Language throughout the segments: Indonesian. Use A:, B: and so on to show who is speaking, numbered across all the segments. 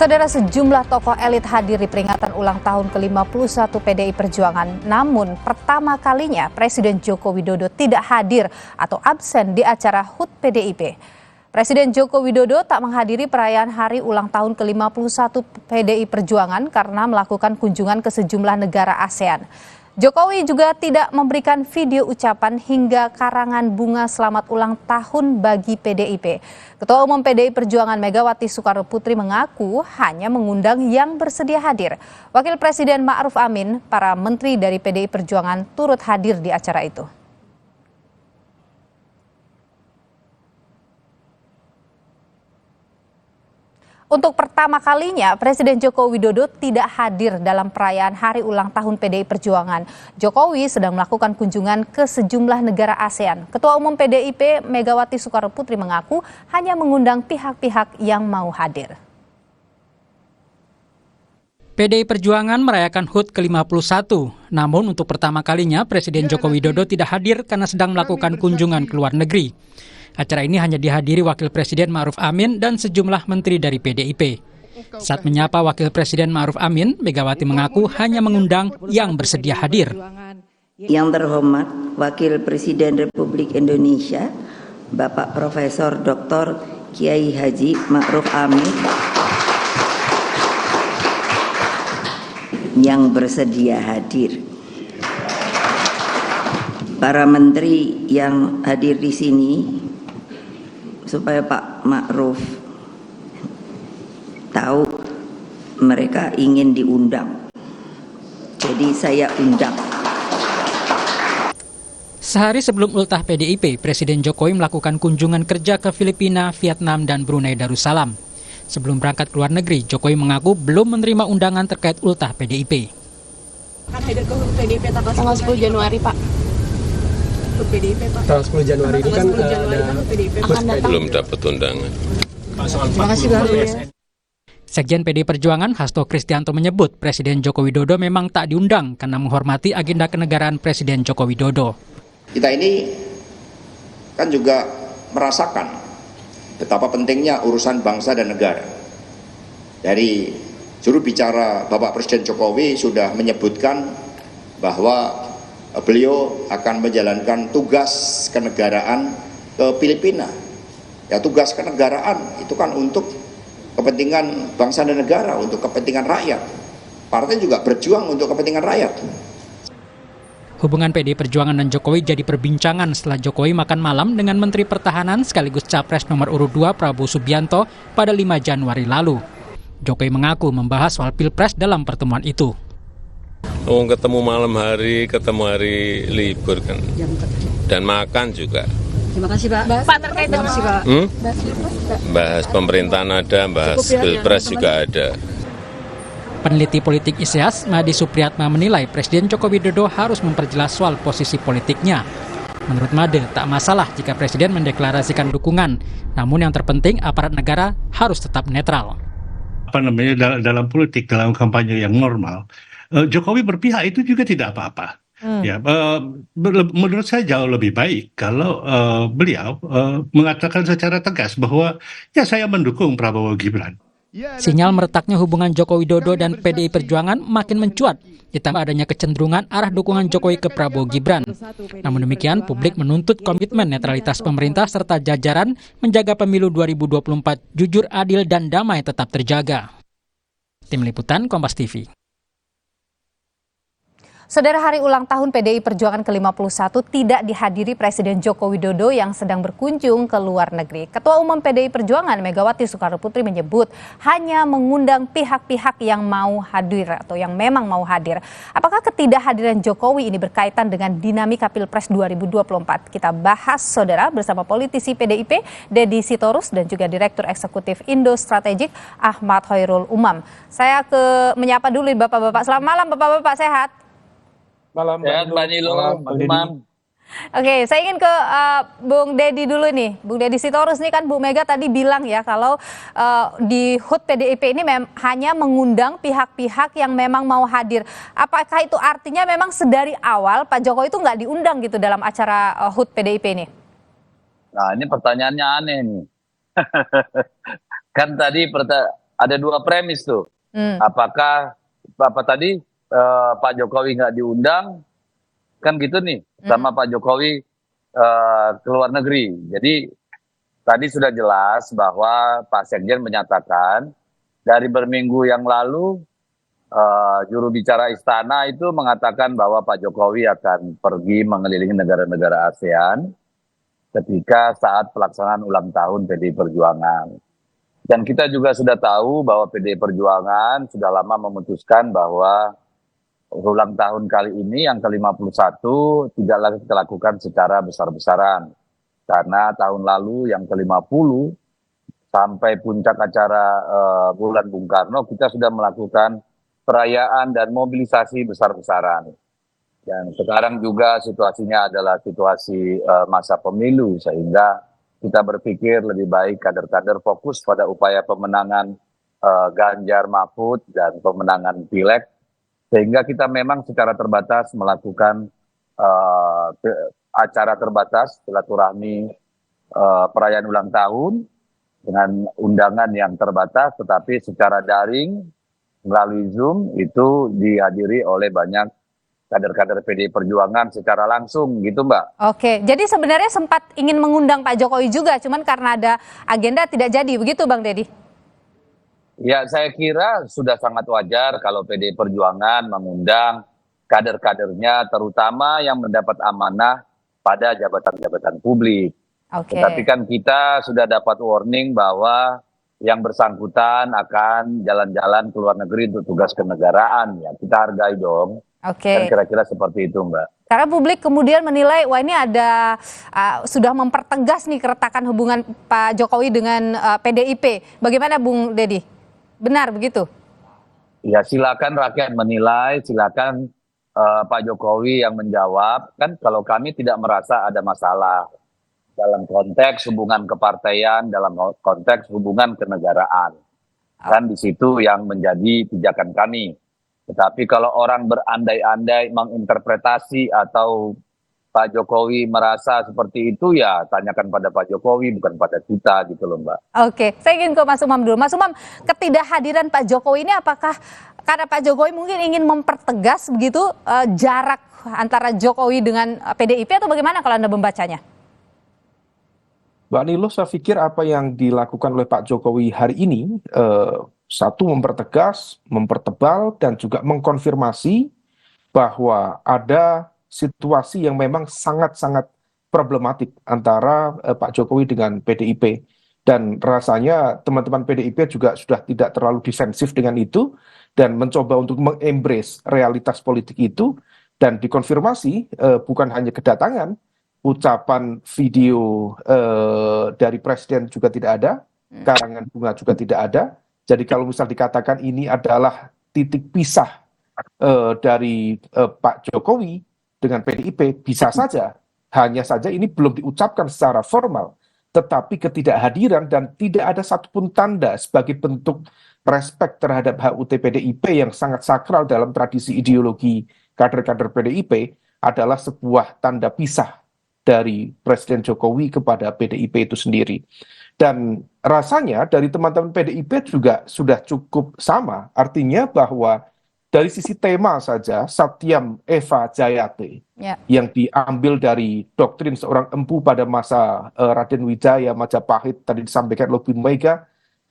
A: Saudara, sejumlah tokoh elit hadir di peringatan ulang tahun ke-51 PDI Perjuangan. Namun, pertama kalinya Presiden Joko Widodo tidak hadir atau absen di acara HUT PDIP. Presiden Joko Widodo tak menghadiri perayaan hari ulang tahun ke-51 PDI Perjuangan karena melakukan kunjungan ke sejumlah negara ASEAN. Jokowi juga tidak memberikan video ucapan hingga karangan bunga selamat ulang tahun bagi PDIP. Ketua Umum PDI Perjuangan Megawati Soekarno Putri mengaku hanya mengundang yang bersedia hadir. Wakil Presiden Ma'ruf Amin, para menteri dari PDI Perjuangan turut hadir di acara itu. Untuk pertama kalinya, Presiden Joko Widodo tidak hadir dalam perayaan hari ulang tahun PDI Perjuangan. Jokowi sedang melakukan kunjungan ke sejumlah negara ASEAN. Ketua Umum PDIP Megawati Soekarno Putri mengaku hanya mengundang pihak-pihak yang mau hadir.
B: PDI Perjuangan merayakan HUT ke-51. Namun untuk pertama kalinya Presiden Joko Widodo tidak hadir karena sedang melakukan kunjungan ke luar negeri. Acara ini hanya dihadiri Wakil Presiden Ma'ruf Amin dan sejumlah menteri dari PDIP. Saat menyapa Wakil Presiden Ma'ruf Amin, Megawati mengaku hanya mengundang yang bersedia hadir.
C: Yang terhormat Wakil Presiden Republik Indonesia, Bapak Profesor Dr. Kiai Haji Ma'ruf Amin, yang bersedia hadir. Para menteri yang hadir di sini, supaya Pak Ma'ruf tahu mereka ingin diundang. Jadi saya undang.
B: Sehari sebelum ultah PDIP, Presiden Jokowi melakukan kunjungan kerja ke Filipina, Vietnam, dan Brunei Darussalam. Sebelum berangkat ke luar negeri, Jokowi mengaku belum menerima undangan terkait ultah PDIP.
D: Akan hadir ke PDIP tanggal 10 Januari, Pak. PDIP, Pak.
E: Tanggal 10 Januari ini kan
F: belum dapat undangan.
D: Terima kasih, Bang.
B: Sekjen PDI Perjuangan Hasto Kristianto menyebut Presiden Joko Widodo memang tak diundang karena menghormati agenda kenegaraan Presiden Joko Widodo.
G: Kita ini kan juga merasakan betapa pentingnya urusan bangsa dan negara. Dari juru bicara Bapak Presiden Jokowi sudah menyebutkan bahwa beliau akan menjalankan tugas kenegaraan ke Filipina. Ya, tugas kenegaraan itu kan untuk kepentingan bangsa dan negara, untuk kepentingan rakyat. Partai juga berjuang untuk kepentingan rakyat.
B: Hubungan PDI Perjuangan dan Jokowi jadi perbincangan setelah Jokowi makan malam dengan Menteri Pertahanan sekaligus Capres nomor urut 2 Prabowo Subianto pada 5 Januari lalu. Jokowi mengaku membahas soal Pilpres dalam pertemuan itu.
F: Ketemu malam hari, ketemu hari libur kan, dan makan juga.
D: Terima kasih, Pak. Pak, terkait dengan
F: Bahas pemerintahan ada, bahas Pilpres juga ada.
B: Peneliti politik ISEAS, Madi Supriyatna menilai Presiden Joko Widodo harus memperjelas soal posisi politiknya. Menurut Made, tak masalah jika Presiden mendeklarasikan dukungan, namun yang terpenting aparat negara harus tetap netral.
H: Dalam politik, dalam kampanye yang normal, Jokowi berpihak itu juga tidak apa-apa. Ya, menurut saya jauh lebih baik kalau beliau mengatakan secara tegas bahwa ya saya mendukung Prabowo Gibran.
B: Sinyal meretaknya hubungan Joko Widodo dan PDI Perjuangan makin mencuat, ditambah adanya kecenderungan arah dukungan Jokowi ke Prabowo Gibran. Namun demikian, publik menuntut komitmen netralitas pemerintah serta jajaran menjaga pemilu 2024 jujur, adil, dan damai tetap terjaga. Tim Liputan Kompas TV.
A: Saudara, hari ulang tahun PDI Perjuangan ke-51 tidak dihadiri Presiden Joko Widodo yang sedang berkunjung ke luar negeri. Ketua Umum PDI Perjuangan Megawati Soekarno Putri menyebut hanya mengundang pihak-pihak yang mau hadir atau yang memang mau hadir. Apakah ketidakhadiran Jokowi ini berkaitan dengan dinamika Pilpres 2024? Kita bahas, saudara, bersama politisi PDIP Deddy Sitorus dan juga Direktur Eksekutif Indo Strategik Ahmad Hoirul Umam. Saya menyapa dulu Bapak-bapak. Selamat malam Bapak-bapak, sehat?
E: malam
I: Mbak Nilo, Imam.
A: Oke, saya ingin ke Bung Deddy dulu nih. Bung Deddy Sitorus nih kan Bu Mega tadi bilang ya kalau di HUT PDIP ini hanya mengundang pihak-pihak yang memang mau hadir. Apakah itu artinya memang sedari awal Pak Jokowi itu nggak diundang gitu dalam acara HUT PDIP ini?
I: Nah, ini pertanyaannya aneh nih. Kan tadi ada dua premis tuh. Apakah apa tadi Pak Jokowi nggak diundang, kan gitu nih, sama Pak Jokowi ke luar negeri. Jadi tadi sudah jelas bahwa Pak Sekjen menyatakan dari berminggu yang lalu juru bicara istana itu mengatakan bahwa Pak Jokowi akan pergi mengelilingi negara-negara ASEAN ketika saat pelaksanaan ulang tahun PDI Perjuangan. Dan kita juga sudah tahu bahwa PDI Perjuangan sudah lama memutuskan bahwa ulang tahun kali ini yang ke-51 tidak lagi kita lakukan secara besar-besaran. Karena tahun lalu yang ke-50 sampai puncak acara bulan Bung Karno kita sudah melakukan perayaan dan mobilisasi besar-besaran. Dan sekarang juga situasinya adalah situasi masa pemilu, sehingga kita berpikir lebih baik kader-kader fokus pada upaya pemenangan Ganjar Mahfud dan pemenangan Pileg, sehingga kita memang secara terbatas melakukan acara terbatas silaturahmi perayaan ulang tahun dengan undangan yang terbatas, tetapi secara daring melalui Zoom itu dihadiri oleh banyak kader-kader PDI Perjuangan secara langsung gitu, Mbak.
A: Oke, jadi sebenarnya sempat ingin mengundang Pak Jokowi juga, cuman karena ada agenda tidak jadi, begitu Bang Deddy?
I: Ya, saya kira sudah sangat wajar kalau PDI Perjuangan mengundang kader-kadernya, terutama yang mendapat amanah pada jabatan-jabatan publik.
A: Oke.
I: Tapi kan kita sudah dapat warning bahwa yang bersangkutan akan jalan-jalan ke luar negeri untuk tugas kenegaraan. Ya, kita hargai dong.
A: Oke.
I: Dan kira-kira seperti itu, Mbak.
A: Karena publik kemudian menilai, wah ini ada sudah mempertegas nih keretakan hubungan Pak Jokowi dengan PDIP. Bagaimana Bung Deddy? Benar begitu?
I: Ya silakan rakyat menilai, silakan Pak Jokowi yang menjawab. Kan kalau kami tidak merasa ada masalah dalam konteks hubungan kepartaian, dalam konteks hubungan kenegaraan. Kan di situ yang menjadi pijakan kami. Tetapi kalau orang berandai-andai menginterpretasi atau Pak Jokowi merasa seperti itu, ya tanyakan pada Pak Jokowi, bukan pada kita gitu loh, Mbak.
A: Oke, saya ingin ke Mas Umam dulu. Mas Umam, ketidakhadiran Pak Jokowi ini apakah karena Pak Jokowi mungkin ingin mempertegas begitu jarak antara Jokowi dengan PDIP atau bagaimana kalau Anda membacanya?
E: Mbak Nilo, saya pikir apa yang dilakukan oleh Pak Jokowi hari ini, satu mempertegas, mempertebal, dan juga mengkonfirmasi bahwa ada situasi yang memang sangat-sangat problematik antara Pak Jokowi dengan PDIP. Dan rasanya teman-teman PDIP juga sudah tidak terlalu defensif dengan itu dan mencoba untuk mengembrace realitas politik itu, dan dikonfirmasi bukan hanya kedatangan, ucapan video dari Presiden juga tidak ada, karangan bunga juga tidak ada. Jadi kalau misal dikatakan ini adalah titik pisah dari Pak Jokowi dengan PDIP, bisa saja. Hanya saja ini belum diucapkan secara formal. Tetapi ketidakhadiran dan tidak ada satupun tanda sebagai bentuk respek terhadap HUT PDIP yang sangat sakral dalam tradisi ideologi kader-kader PDIP adalah sebuah tanda pisah dari Presiden Jokowi kepada PDIP itu sendiri. Dan rasanya dari teman-teman PDIP juga sudah cukup sama, artinya bahwa dari sisi tema saja, Satyam Eva Jayate, yang diambil dari doktrin seorang empu pada masa Raden Wijaya, Majapahit, tadi disampaikan oleh Bu Mega,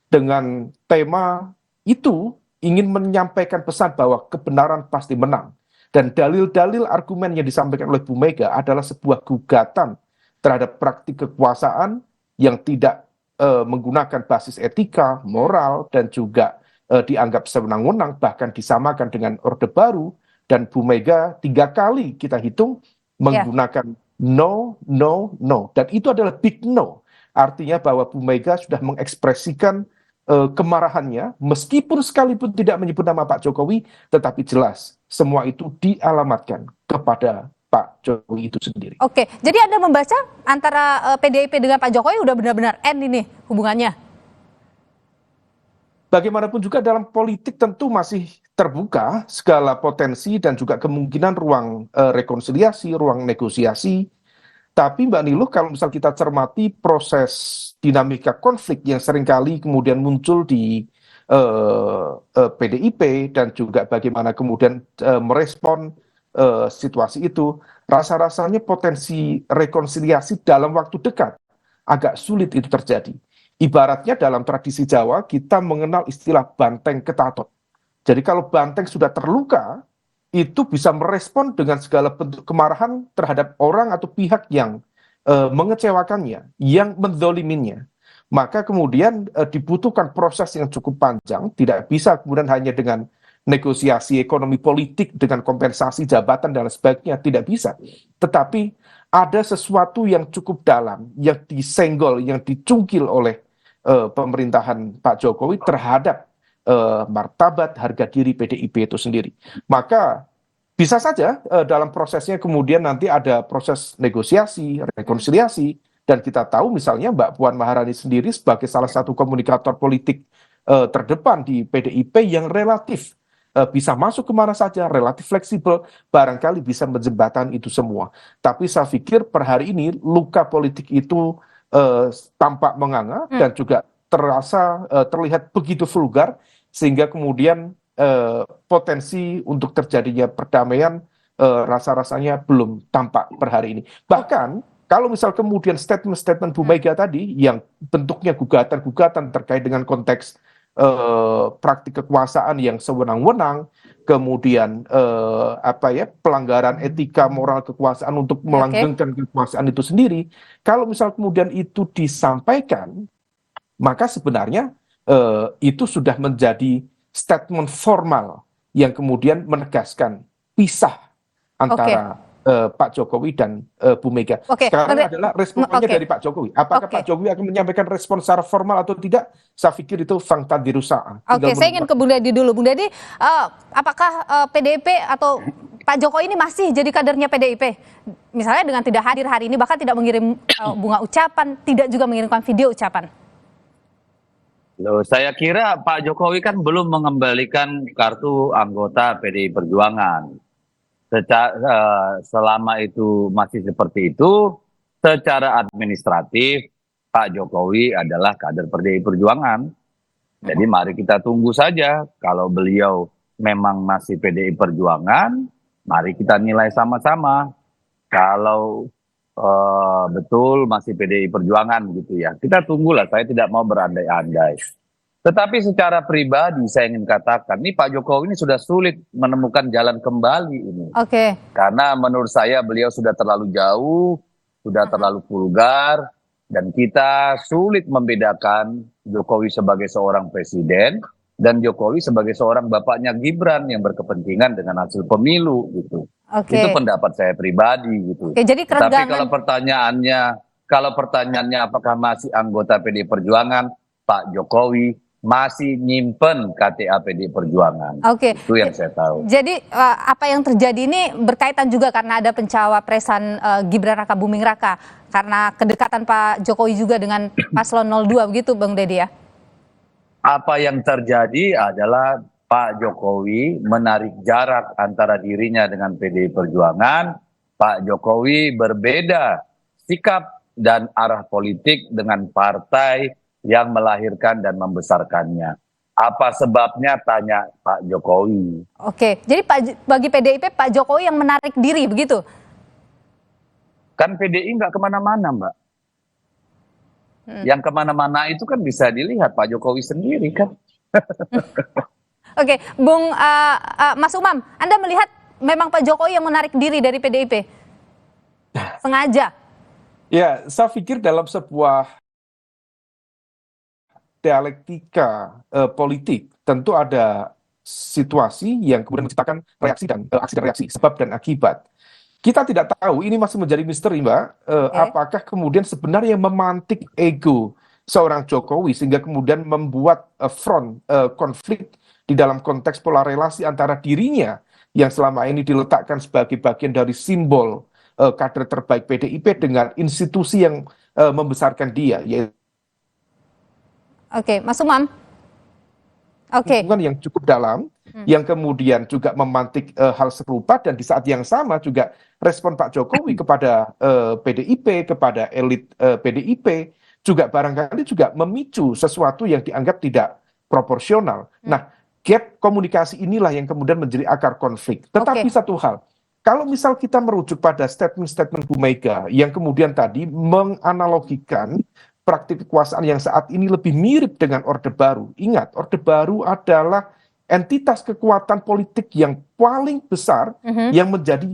E: dengan tema itu ingin menyampaikan pesan bahwa kebenaran pasti menang. Dan dalil-dalil argumen yang disampaikan oleh Bu Mega adalah sebuah gugatan terhadap praktik kekuasaan yang tidak menggunakan basis etika, moral, dan juga dianggap sewenang-wenang, bahkan disamakan dengan Orde Baru. Dan Bu Mega 3 kali kita hitung menggunakan no, no, no. Dan itu adalah big no. Artinya bahwa Bu Mega sudah mengekspresikan kemarahannya, meskipun sekalipun tidak menyebut nama Pak Jokowi, tetapi jelas semua itu dialamatkan kepada Pak Jokowi itu sendiri.
A: Oke, jadi Anda membaca antara PDIP dengan Pak Jokowi udah benar-benar end ini hubungannya?
E: Bagaimanapun juga dalam politik tentu masih terbuka segala potensi dan juga kemungkinan ruang rekonsiliasi, ruang negosiasi. Tapi Mbak Niluh, kalau misal kita cermati proses dinamika konflik yang seringkali kemudian muncul di PDIP dan juga bagaimana kemudian merespon situasi itu, rasa-rasanya potensi rekonsiliasi dalam waktu dekat agak sulit itu terjadi. Ibaratnya dalam tradisi Jawa kita mengenal istilah banteng ketatot. Jadi kalau banteng sudah terluka, itu bisa merespon dengan segala bentuk kemarahan terhadap orang atau pihak yang mengecewakannya, yang mendoliminya. Maka kemudian dibutuhkan proses yang cukup panjang, tidak bisa kemudian hanya dengan negosiasi ekonomi politik dengan kompensasi jabatan dan lain sebagainya, tidak bisa. Tetapi ada sesuatu yang cukup dalam, yang disenggol, yang dicungkil oleh pemerintahan Pak Jokowi terhadap martabat harga diri PDIP itu sendiri. Maka bisa saja dalam prosesnya kemudian nanti ada proses negosiasi, rekonsiliasi, dan kita tahu misalnya Mbak Puan Maharani sendiri sebagai salah satu komunikator politik terdepan di PDIP yang relatif bisa masuk kemana saja, relatif fleksibel, barangkali bisa menjembatani itu semua. Tapi saya pikir per hari ini luka politik itu tampak menganga dan juga terlihat begitu vulgar, sehingga kemudian potensi untuk terjadinya perdamaian rasa-rasanya belum tampak per hari ini. Bahkan kalau misal kemudian statement-statement Bu Mega tadi yang bentuknya gugatan-gugatan terkait dengan konteks praktik kekuasaan yang sewenang-wenang, kemudian pelanggaran etika moral kekuasaan untuk melanggengkan kekuasaan itu sendiri, kalau misal kemudian itu disampaikan, maka sebenarnya itu sudah menjadi statement formal yang kemudian menegaskan pisah antara Pak Jokowi dan Bu Mega. Sekarang adalah responnya dari Pak Jokowi. Apakah Pak Jokowi akan menyampaikan respon secara formal atau tidak? Saya pikir itu fakta dirusak.
A: Saya ingin ke Bung Deddy dulu. Bung Deddy, apakah PDIP atau Pak Jokowi ini masih jadi kadernya PDIP? Misalnya dengan tidak hadir hari ini, bahkan tidak mengirim bunga ucapan, tidak juga mengirimkan video ucapan.
I: Loh, saya kira Pak Jokowi kan belum mengembalikan kartu anggota PDI Perjuangan. Selama itu masih seperti itu, secara administratif Pak Jokowi adalah kader PDI Perjuangan. Jadi mari kita tunggu saja. Kalau beliau memang masih PDI Perjuangan, mari kita nilai sama-sama. Kalau betul masih PDI Perjuangan gitu ya, kita tunggulah. Saya tidak mau berandai-andai. Tetapi secara pribadi saya ingin katakan, nih Pak Jokowi ini sudah sulit menemukan jalan kembali ini. Karena menurut saya beliau sudah terlalu jauh, sudah terlalu vulgar, dan kita sulit membedakan Jokowi sebagai seorang presiden dan Jokowi sebagai seorang bapaknya Gibran yang berkepentingan dengan hasil pemilu gitu. Itu pendapat saya pribadi gitu.
A: Jadi kerenggangan.
I: Tapi kalau pertanyaannya apakah masih anggota PDI Perjuangan, Pak Jokowi masih nyimpen KTA PDI Perjuangan. Itu yang saya tahu.
A: Jadi apa yang terjadi ini berkaitan juga karena ada pencawapresan Gibran Raka Buming Raka, karena kedekatan Pak Jokowi juga dengan Paslon 02 begitu Bang Deddy ya?
I: Apa yang terjadi adalah Pak Jokowi menarik jarak antara dirinya dengan PDI Perjuangan. Pak Jokowi berbeda sikap dan arah politik dengan partai yang melahirkan dan membesarkannya. Apa sebabnya, tanya Pak Jokowi.
A: Jadi bagi PDIP Pak Jokowi yang menarik diri begitu?
I: Kan PDI nggak kemana-mana Mbak. Yang kemana-mana itu kan bisa dilihat Pak Jokowi sendiri kan.
A: Bung Mas Umam, Anda melihat memang Pak Jokowi yang menarik diri dari PDIP? Sengaja?
E: Ya, saya pikir dalam sebuah dialektika politik tentu ada situasi yang kemudian menciptakan reaksi dan aksi dan reaksi, sebab dan akibat. Kita tidak tahu, ini masih menjadi misteri Mbak, apakah kemudian sebenarnya memantik ego seorang Jokowi sehingga kemudian membuat front konflik di dalam konteks pola relasi antara dirinya yang selama ini diletakkan sebagai bagian dari simbol kader terbaik PDIP dengan institusi yang membesarkan dia, yaitu
A: Mas Umam.
E: hubungan yang cukup dalam, yang kemudian juga memantik hal serupa, dan di saat yang sama juga respon Pak Jokowi kepada PDIP, kepada elit PDIP, juga barangkali juga memicu sesuatu yang dianggap tidak proporsional. Nah, gap komunikasi inilah yang kemudian menjadi akar konflik. Tetapi satu hal, kalau misal kita merujuk pada statement-statement Bu Mega yang kemudian tadi menganalogikan praktik kekuasaan yang saat ini lebih mirip dengan Orde Baru. Ingat, Orde Baru adalah entitas kekuatan politik yang paling besar yang menjadi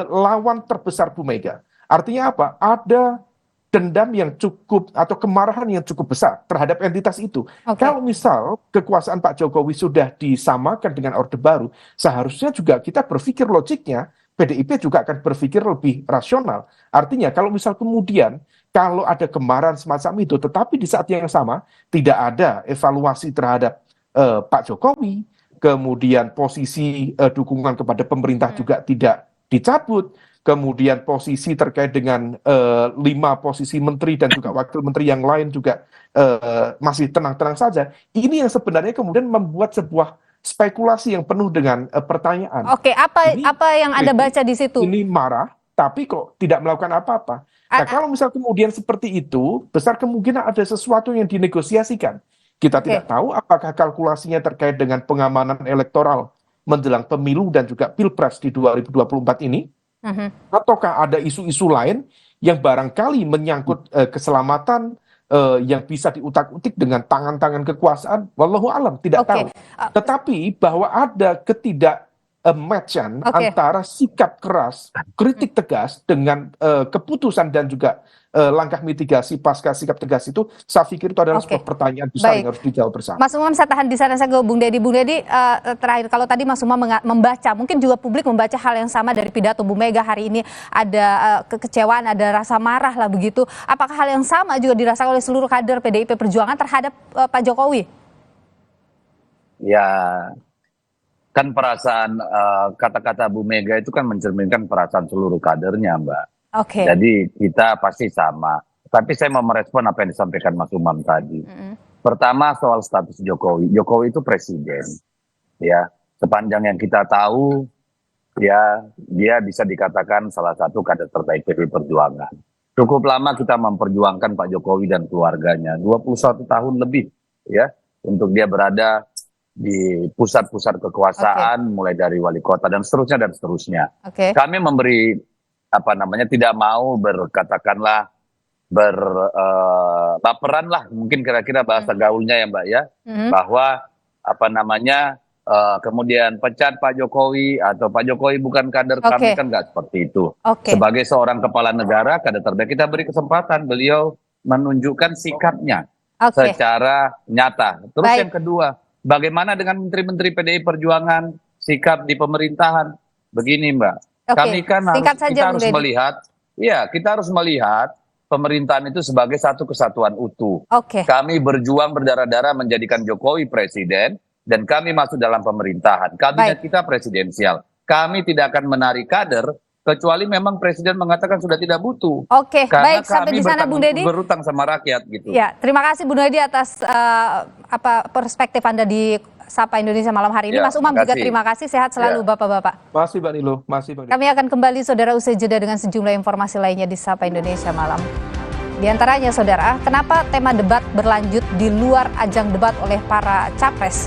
E: lawan terbesar Bu Mega. Artinya apa? Ada dendam yang cukup atau kemarahan yang cukup besar terhadap entitas itu. Kalau misal kekuasaan Pak Jokowi sudah disamakan dengan Orde Baru, seharusnya juga kita berpikir logiknya PDIP juga akan berpikir lebih rasional. Artinya kalau misal kemudian kalau ada kemarahan semacam itu, tetapi di saat yang sama tidak ada evaluasi terhadap Pak Jokowi, kemudian posisi dukungan kepada pemerintah juga tidak dicabut, kemudian posisi terkait dengan 5 posisi menteri dan juga wakil menteri yang lain juga masih tenang-tenang saja. Ini yang sebenarnya kemudian membuat sebuah spekulasi yang penuh dengan pertanyaan.
A: Apa yang Anda baca di situ?
E: Ini marah, tapi kok tidak melakukan apa-apa. Nah, kalau misal kemudian seperti itu, besar kemungkinan ada sesuatu yang dinegosiasikan. Kita tidak tahu apakah kalkulasinya terkait dengan pengamanan elektoral menjelang pemilu dan juga pilpres di 2024 ini, ataukah ada isu-isu lain yang barangkali menyangkut keselamatan yang bisa diutak-utik dengan tangan-tangan kekuasaan, wallahu alam, tidak tahu. Tetapi bahwa ada match-an antara sikap keras, kritik tegas dengan keputusan dan juga langkah mitigasi pasca sikap tegas itu, saya pikir itu adalah sebuah pertanyaan besar yang harus dijawab bersama.
A: Mas Umam, saya tahan di sana, saya ke Bung Deddy. Bung Deddy, terakhir, kalau tadi Mas Umam membaca, mungkin juga publik membaca hal yang sama dari pidato Bu Mega hari ini, ada kekecewaan, ada rasa marah lah begitu. Apakah hal yang sama juga dirasakan oleh seluruh kader PDIP Perjuangan terhadap Pak Jokowi?
I: Ya, kan perasaan kata-kata Bu Mega itu kan mencerminkan perasaan seluruh kadernya, Mbak. Jadi kita pasti sama. Tapi saya mau merespon apa yang disampaikan Mas Umam tadi. Pertama soal status Jokowi. Jokowi itu presiden. Ya, sepanjang yang kita tahu, ya dia bisa dikatakan salah satu kader terbaik PDI Perjuangan. Cukup lama kita memperjuangkan Pak Jokowi dan keluarganya. 21 tahun lebih, ya, untuk dia berada di pusat-pusat kekuasaan, mulai dari wali kota dan seterusnya. Kami memberi tidak mau berkatakanlah baperan lah, mungkin kira-kira bahasa gaulnya ya Mbak ya, bahwa kemudian pecat Pak Jokowi atau Pak Jokowi bukan kader kami, kan nggak seperti itu. Sebagai seorang kepala negara, kader terbaik, kita beri kesempatan beliau menunjukkan sikapnya secara nyata. Terus yang kedua, bagaimana dengan menteri-menteri PDI Perjuangan, sikap di pemerintahan? Begini Mbak, kami kan kita harus melihat pemerintahan itu sebagai satu kesatuan utuh. Kami berjuang berdarah-darah menjadikan Jokowi presiden dan kami masuk dalam pemerintahan. Kabinet kita presidensial. Kami tidak akan menarik kader kecuali memang presiden mengatakan sudah tidak butuh. Karena
A: sampai di sana Bung Deddy
I: berutang sama rakyat gitu.
A: Ya, terima kasih Bung Deddy atas perspektif Anda di Sapa Indonesia malam hari ini. Mas Umam juga terima kasih, sehat selalu Bapak-bapak.
E: Masih Mbak Nilo, masih Bang Deddy.
A: Kami akan kembali saudara usai jeda dengan sejumlah informasi lainnya di Sapa Indonesia malam. Di antaranya saudara, kenapa tema debat berlanjut di luar ajang debat oleh para capres?